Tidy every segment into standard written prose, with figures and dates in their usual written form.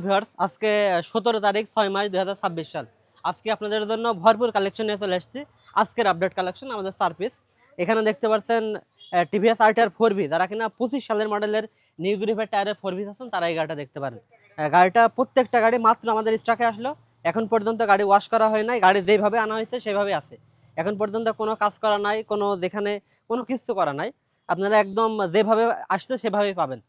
Viewers, আজকে 17 তারিখ 6 মাস 2026 সাল। আজকে আপনাদের জন্য ভরপুর কালেকশন নিয়ে চলে এসেছি। আজকের আপডেট কালেকশন আমাদের সার্ভিস। এখানে দেখতে পাচ্ছেন টিভিএস আরটিআর 4V, যারা কিনা 25 সালের মডেলের নিউ গ্রিপের টায়ারের 4V আছেন তারা এই গাড়িটা দেখতে পারেন। গাড়িটা প্রত্যেকটা গাড়ি মাত্র আমাদের স্টকে আসলো। এখন পর্যন্ত গাড়ি ওয়াশ করা হয় নাই, গাড়ি যেভাবে আনা হয়েছে সেভাবে আছে। এখন পর্যন্ত কোনো কাজ করা নাই, যেখানে কোনো কিছু করা নাই। আপনারা একদম যেভাবে আসছে সেভাবেই পাবেন।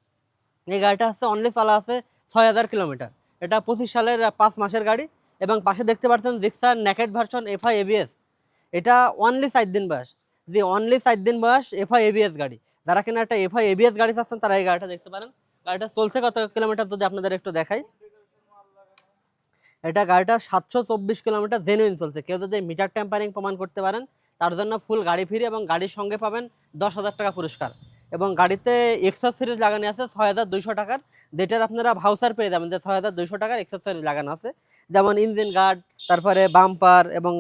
এই গাড়িটা হচ্ছে অনলি চলা আছে 6000 কিলোমিটার। এটা 25 সালের 5 মাসের গাড়ি। এবং পাশে দেখতে পাচ্ছেন Gixxer naked version FI ABS. এটা অনলি 4 দিন বয়স। অনলি 4 দিন বয়স এফআই এবিএস গাড়ি। যারা কিনা একটা এফআই এবিএস গাড়ি চাচ্ছেন তারা এই গাড়িটা দেখতে পারেন। গাড়িটা চলছে কত কিলোমিটার যদি আপনাদের একটু দেখাই। এটা গাড়িটা 724 কিলোমিটার জেনুইন চলছে। কেউ যদি মিটার টেম্পারিং প্রমাণ করতে পারেন তার জন্য ফুল গাড়ি ফ্রি এবং গাড়ির সঙ্গে পাবেন 10,000 টাকা পুরস্কার। এবং গাড়িতে এক্সেসরিজ লাগানো আছে 6,200 টাকার, যেটার আপনারা ভাউচার পেয়ে যাবেন যে 6,200 টাকার এক্সেসরিজ লাগানো আছে। যেমন ইঞ্জিন গার্ড, তারপরে বাম্পার এবং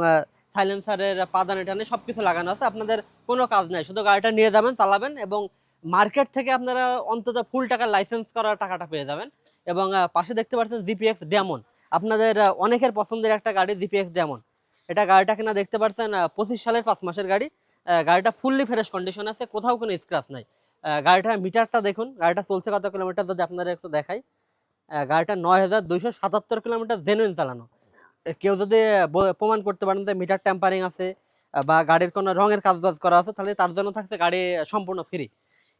সাইলেন্সারের পাদানি টানে সব কিছু লাগানো আছে। আপনাদের কোনো কাজ নাই, শুধু গাড়িটা নিয়ে যাবেন, চালাবেন এবং মার্কেট থেকে আপনারা অন্তত ফুল টাকার লাইসেন্স করার টাকাটা পেয়ে যাবেন। এবং পাশে দেখতে পাচ্ছেন জিপিএক্স ডেমন, আপনাদের অনেকের পছন্দের একটা গাড়ি জিপিএক্স ডেমন। এটা গাড়িটা কিনা দেখতে পাচ্ছেন 25 সালের 5 মাসের গাড়ি। গাড়িটা ফুললি ফ্রেশ কন্ডিশন আছে, কোথাও কোনো স্ক্র্যাচ নাই। গাড়িটার মিটারটা দেখুন, গাড়িটা চলছে কত কিলোমিটার যদি আপনারা একটু দেখাই। গাড়িটা 9,277 কিলোমিটার জেনুইন চালানো। কেউ যদি প্রমাণ করতে পারেন যে মিটার ট্যাম্পারিং আছে বা গাড়ির কোনো রঙের কাজবাজ করা আছে, তাহলে তার জন্য থাকছে গাড়ি সম্পূর্ণ ফ্রি।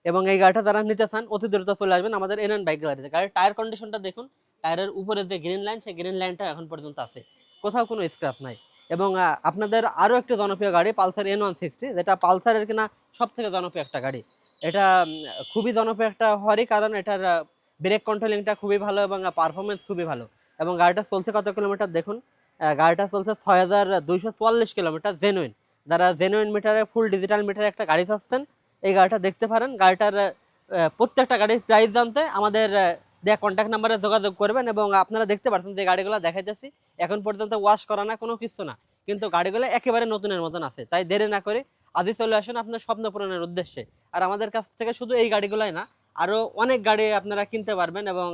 এবং এই গাড়িটা যারা নিতে চান অতি দ্রুত চলে আসবেন আমাদের এনএন বাইক গ্যালারিতে। গাড়ির টায়ার কন্ডিশনটা দেখুন, টায়ারের উপরে যে গ্রিন লাইন, সেই গ্রিন লাইনটা এখন পর্যন্ত আছে, কোথাও কোনো স্ক্র্যাচ নাই। এবং আপনাদের আরও একটি জনপ্রিয় গাড়ি পালসার N160, যেটা পালসারের কিনা সব থেকে জনপ্রিয় একটা গাড়ি। এটা খুবই জনপ্রিয় একটা হওয়ারই কারণ এটার ব্রেক কন্ট্রোলিংটা খুবই ভালো এবং পারফরমেন্স খুবই ভালো। এবং গাড়িটা চলছে কত কিলোমিটার দেখুন। গাড়িটা চলছে 6,244 কিলোমিটার জেনুইন। যারা জেনুইন মিটারে ফুল ডিজিটাল মিটারে একটা গাড়ি চাচ্ছেন এই গাড়িটা দেখতে পারেন। গাড়িটার প্রত্যেকটা গাড়ির প্রাইস জানতে আমাদের দেয়া কন্ট্যাক্ট নাম্বারে যোগাযোগ করবেন। এবং আপনারা দেখতে পাচ্ছেন যে গাড়িগুলো দেখাইতেছি এখন পর্যন্ত ওয়াশ করা না, কোনো কিছু না, কিন্তু গাড়িগুলো একেবারে নতুনের মতন আছে। তাই দেরি না করে আজই চলে আসুন আপনার স্বপ্ন পূরণের উদ্দেশ্যে। আর আমাদের কাছ থেকে শুধু এই গাড়িগুলোই না, আরও অনেক গাড়ি আপনারা কিনতে পারবেন এবং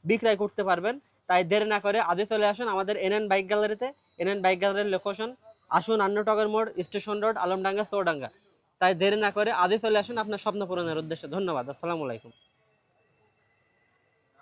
বিক্রয় করতে পারবেন। তাই দেরি না করে আজই চলে আসুন আমাদের এনএন বাইক গ্যালারিতে। এনএন বাইক গ্যালারির লোকেশন আসুন আন্নটগর মোড়, স্টেশন রোড, আলমডাঙ্গা, চৌডাঙ্গা। তাই দেরি না করে আজই চলে আসুন আপনার স্বপ্ন পূরণের উদ্দেশ্যে। ধন্যবাদ। আসসালামু আলাইকুম।